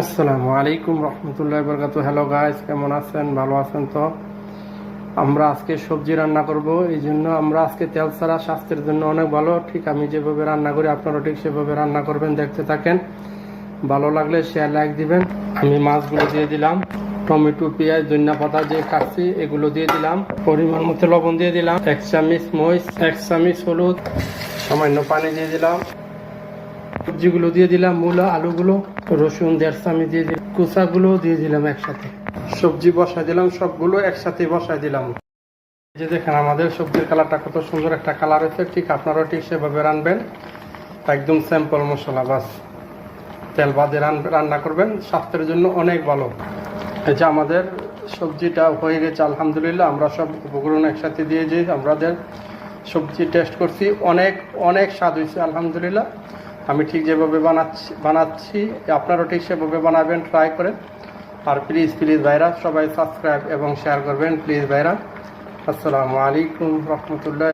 আসসালামু আলাইকুম রহমতুল্লাহি বরকাতু। হ্যালো গাইস, কেমন আছেন? ভালো আছেন তো? আমরা আজকে সবজি রান্না করব, এই জন্য আমরা আজকে তেল ছাড়া, স্বাস্থ্যের জন্য অনেক ভালো। ঠিক আমি যেভাবে রান্না করি আপনারা ঠিক সেভাবে রান্না করবেন, দেখতে থাকেন। ভালো লাগলে শেয়ার, লাইক দিবেন। আমি মাছগুলো দিয়ে দিলাম, টমেটো, পেঁয়াজ, ধনিয়া পাতা যে কাটছি এগুলো দিয়ে দিলাম, পরিমাণ মতো লবণ দিয়ে দিলাম, 1 চামচ মরিচ, 1 চামচ হলুদ, সামান্য পানি দিয়ে দিলাম। সবজিগুলো দিয়ে দিলাম, মূলা, আলুগুলো, রসুন 1.5 চামচ দিয়ে দিলাম, কুচাগুলো দিয়ে দিলাম একসাথে। সবজি বসাই দিলাম, সবগুলো একসাথে বসাই দিলাম। এই যে দেখেন আমাদের সবজির কালারটা কত সুন্দর একটা কালার হয়েছে। ঠিক আপনারাও ঠিক সেভাবে রানবেন, একদম সিম্পল মশলা, বাস তেল বাদে রান্না করবেন, স্বাস্থ্যের জন্য অনেক ভালো। এই যে আমাদের সবজিটা হয়ে গেছে আলহামদুলিল্লাহ। আমরা সব উপকরণ একসাথে দিয়ে যে আমাদের সবজি টেস্ট করছি, অনেক অনেক স্বাদ হয়েছে আলহামদুলিল্লাহ। আমি ঠিক যেভাবে বানাচ্ছি আপনারাও ঠিক সেভাবে বানাবেন, ট্রাই করে। আর প্লিজ ভাইরা সবাই সাবস্ক্রাইব এবং শেয়ার করবেন প্লিজ ভাইরা। আসসালামু আলাইকুম রহমতুল্লাহ।